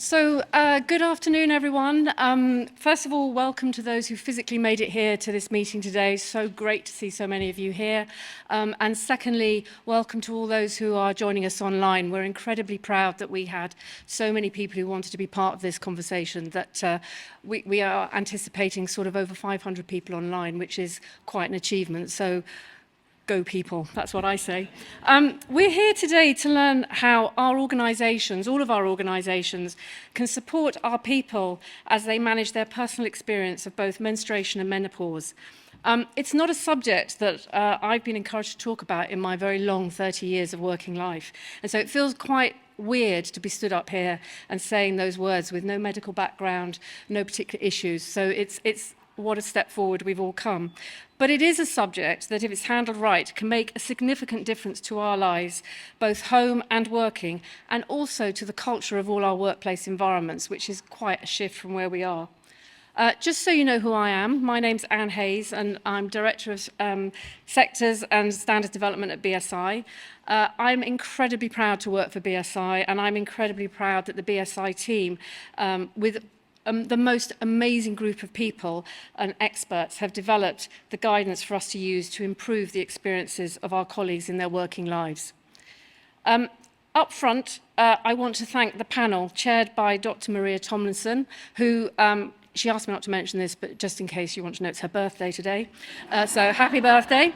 Good afternoon, everyone. First of all, welcome to those who physically made it here to this meeting today. So great to see so many of you here. And secondly, welcome to all those who are joining us online. We're incredibly proud that we had so many people who wanted to be part of this conversation, that we are anticipating sort of over 500 people online, which is quite an achievement. So go people, that's what I say. We're here today to learn how our organisations, all of our organisations, can support our people as they manage their personal experience of both menstruation and menopause. It's not a subject that I've been encouraged to talk about in my very long 30 years of working life. And so it feels quite weird to be stood up here and saying those words with no medical background, no particular issues. So it's what a step forward we've all come. But it is a subject that, if it's handled right, can make a significant difference to our lives, both home and working, and also to the culture of all our workplace environments, which is quite a shift from where we are. Just so you know who I am, my name's Anne Hayes, and I'm Director of Sectors and Standards Development at BSI. I'm incredibly proud to work for BSI, and I'm incredibly proud that the BSI team, with the most amazing group of people and experts, have developed the guidance for us to use to improve the experiences of our colleagues in their working lives. Up front, I want to thank the panel chaired by Dr. Maria Tomlinson, who she asked me not to mention this, but just in case you want to know, it's her birthday today. So happy birthday.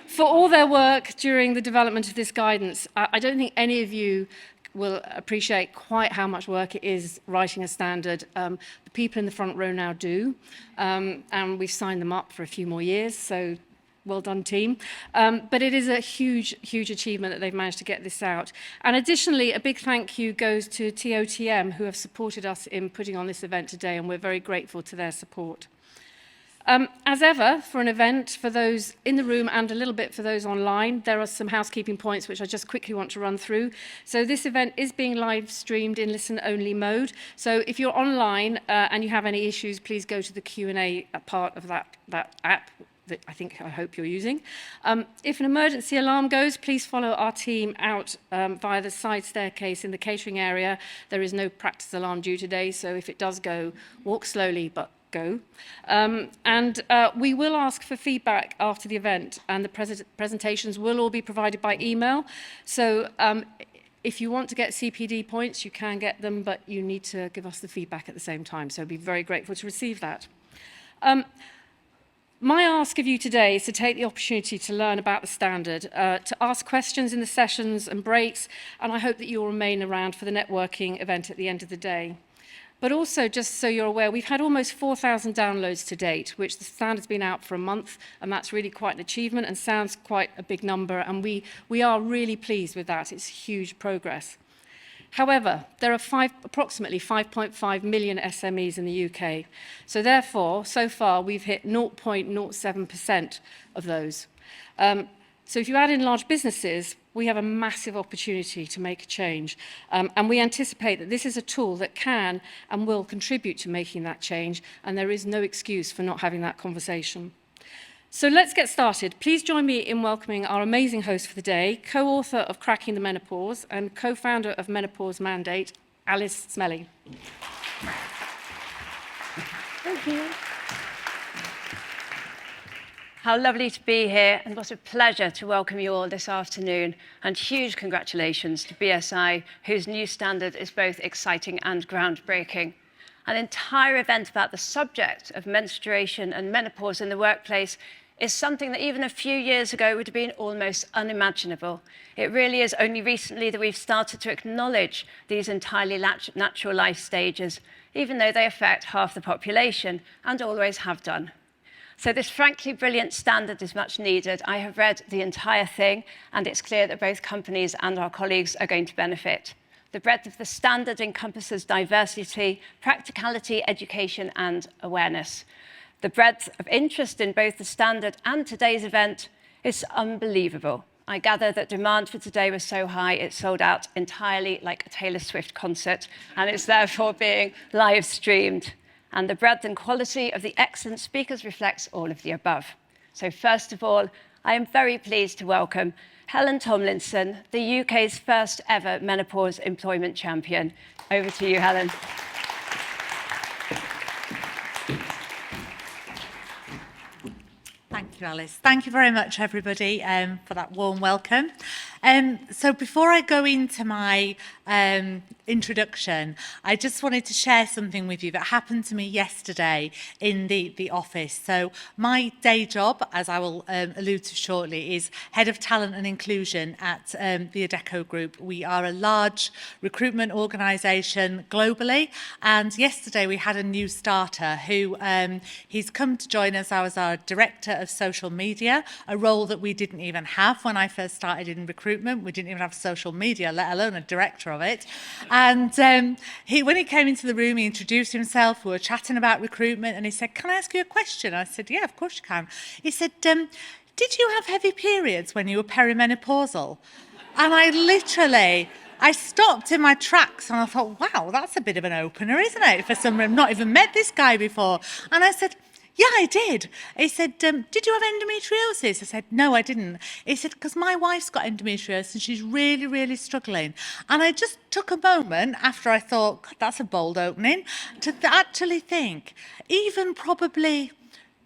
For all their work during the development of this guidance. I don't think any of you will appreciate quite how much work it is writing a standard. The people in the front row now do, and we've signed them up for a few more years, so well done, team. But it is a huge, huge achievement that they've managed to get this out. And additionally, a big thank you goes to TOTM, who have supported us in putting on this event today, and we're very grateful to their support. As ever, for an event, for those in the room and a little bit for those online, there are some housekeeping points which I just quickly want to run through. So this event is being live streamed in listen-only mode. So if you're online and you have any issues, please go to the Q&A part of that app that I hope you're using. If an emergency alarm goes, please follow our team out via the side staircase in the catering area. There is no practice alarm due today, so if it does go, walk slowly, but go. We will ask for feedback after the event, and the presentations will all be provided by email. So if you want to get CPD points, you can get them, but you need to give us the feedback at the same time. So I'd be very grateful to receive that. My ask of you today is to take the opportunity to learn about the standard, to ask questions in the sessions and breaks, and I hope that you'll remain around for the networking event at the end of the day. But also, just so you're aware, we've had almost 4,000 downloads to date, which the standard's been out for a month, and that's really quite an achievement and sounds quite a big number, and we are really pleased with that. It's huge progress. However, there are approximately 5.5 million SMEs in the UK. So therefore, so far, we've hit 0.07% of those. So if you add in large businesses, we have a massive opportunity to make a change. And we anticipate that this is a tool that can and will contribute to making that change, and there is no excuse for not having that conversation. So let's get started. Please join me in welcoming our amazing host for the day, co-author of Cracking the Menopause and co-founder of Menopause Mandate, Alice Smellie. Thank you. How lovely to be here, and what a pleasure to welcome you all this afternoon. And huge congratulations to BSI, whose new standard is both exciting and groundbreaking. An entire event about the subject of menstruation and menopause in the workplace is something that even a few years ago would have been almost unimaginable. It really is only recently that we've started to acknowledge these entirely natural life stages, even though they affect half the population and always have done. So this frankly brilliant standard is much needed. I have read the entire thing, and it's clear that both companies and our colleagues are going to benefit. The breadth of the standard encompasses diversity, practicality, education, and awareness. The breadth of interest in both the standard and today's event is unbelievable. I gather that demand for today was so high it sold out entirely like a Taylor Swift concert, and it's therefore being live streamed. And the breadth and quality of the excellent speakers reflects all of the above. So first of all, I am very pleased to welcome Helen Tomlinson, the UK's first ever menopause employment champion. Over to you, Helen. Thank you, Alice. Thank you very much, everybody, for that warm welcome. So before I go into my introduction, I just wanted to share something with you that happened to me yesterday in the office. So my day job, as I will allude to shortly, is Head of Talent and Inclusion at the Adecco Group. We are a large recruitment organisation globally, and yesterday we had a new starter who he's come to join us as our Director of Social Media, a role that we didn't even have when I first started in recruitment. We didn't even have social media, let alone a director of it. And when he came into the room, he introduced himself. We were chatting about recruitment, and he said, "Can I ask you a question?" I said, "Yeah, of course you can." He said, "Did you have heavy periods when you were perimenopausal?" And I stopped in my tracks and I thought, wow, that's a bit of an opener, isn't it? For someone I've not even met this guy before. And I said, "Yeah, I did." He said, "Did you have endometriosis?" I said, "No, I didn't." He said, "Because my wife's got endometriosis and she's really, really struggling." And I just took a moment after I thought, God, that's a bold opening, to actually think, even probably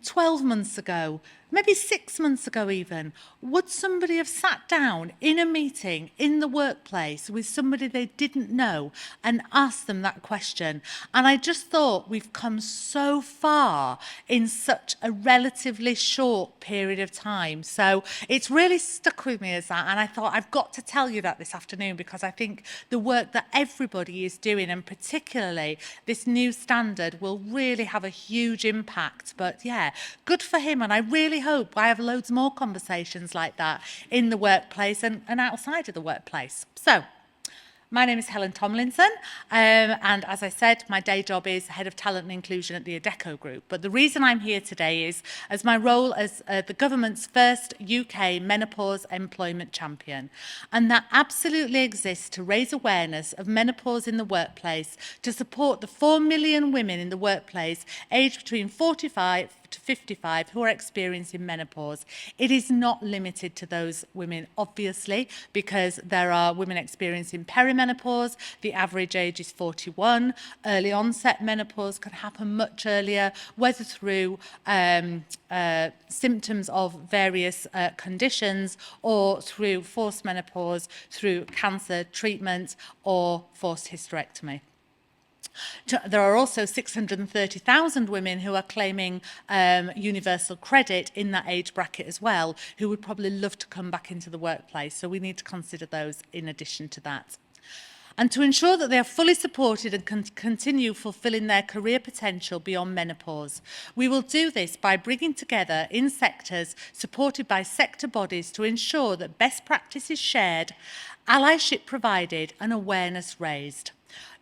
12 months ago, maybe 6 months ago even, would somebody have sat down in a meeting in the workplace with somebody they didn't know and asked them that question? And I just thought we've come so far in such a relatively short period of time. So it's really stuck with me as that. And I thought I've got to tell you that this afternoon, because I think the work that everybody is doing, and particularly this new standard, will really have a huge impact. But yeah, good for him. And I really hope I have loads more conversations like that in the workplace and outside of the workplace. So, my name is Helen Tomlinson, and as I said, my day job is Head of Talent and Inclusion at the Adecco Group. But the reason I'm here today is as my role as the government's first UK menopause employment champion. And that absolutely exists to raise awareness of menopause in the workplace, to support the 4 million women in the workplace aged between 45 to 55 who are experiencing menopause. It is not limited to those women, obviously, because there are women experiencing perimenopause. The average age is 41. Early onset menopause can happen much earlier, whether through symptoms of various conditions or through forced menopause, through cancer treatment or forced hysterectomy. There are also 630,000 women who are claiming universal credit in that age bracket as well, who would probably love to come back into the workplace. So we need to consider those in addition to that. And to ensure that they are fully supported and can continue fulfilling their career potential beyond menopause. We will do this by bringing together in sectors supported by sector bodies to ensure that best practice is shared, allyship provided and awareness raised.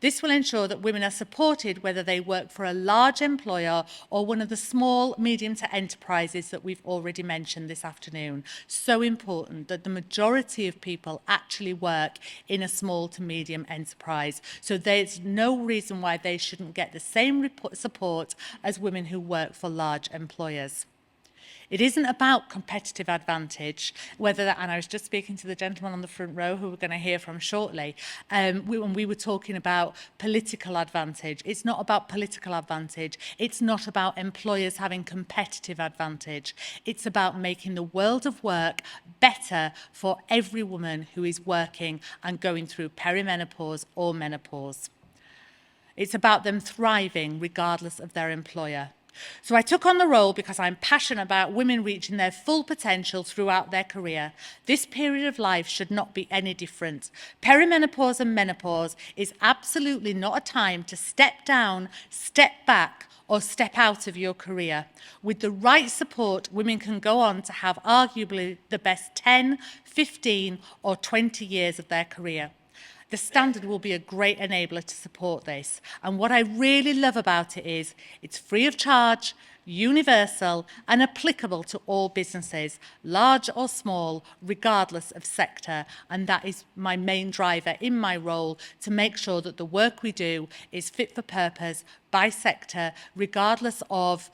This will ensure that women are supported whether they work for a large employer or one of the small, medium to enterprises that we've already mentioned this afternoon. So important that the majority of people actually work in a small to medium enterprise. So there's no reason why they shouldn't get the same support as women who work for large employers. It isn't about competitive advantage, and I was just speaking to the gentleman on the front row who we're going to hear from shortly, when we were talking about political advantage. It's not about political advantage. It's not about employers having competitive advantage. It's about making the world of work better for every woman who is working and going through perimenopause or menopause. It's about them thriving regardless of their employer. So I took on the role because I'm passionate about women reaching their full potential throughout their career. This period of life should not be any different. Perimenopause and menopause is absolutely not a time to step down, step back, or step out of your career. With the right support, women can go on to have arguably the best 10, 15, or 20 years of their career. The standard will be a great enabler to support this. And what I really love about it is it's free of charge, universal and applicable to all businesses, large or small, regardless of sector. And that is my main driver in my role, to make sure that the work we do is fit for purpose by sector, regardless of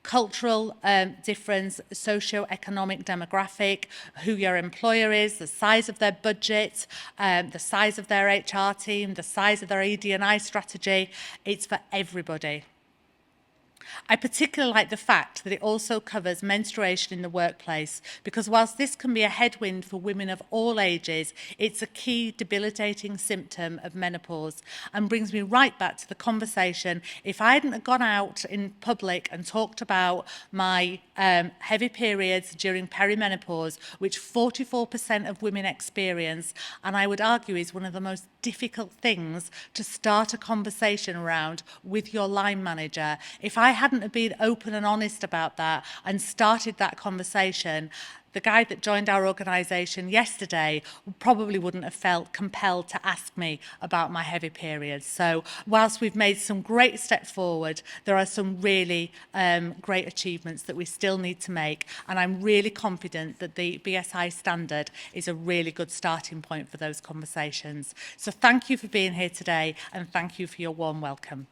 cultural difference, socio-economic demographic, who your employer is, the size of their budget, the size of their HR team, the size of their ED&I strategy. It's for everybody. I particularly like the fact that it also covers menstruation in the workplace, because whilst this can be a headwind for women of all ages, it's a key debilitating symptom of menopause and brings me right back to the conversation. If I hadn't gone out in public and talked about my heavy periods during perimenopause, which 44% of women experience, and I would argue is one of the most difficult things to start a conversation around with your line manager. If I hadn't been open and honest about that and started that conversation, the guy that joined our organisation yesterday probably wouldn't have felt compelled to ask me about my heavy periods. So whilst we've made some great steps forward, there are some really great achievements that we still need to make. And I'm really confident that the BSI standard is a really good starting point for those conversations. So thank you for being here today, and thank you for your warm welcome.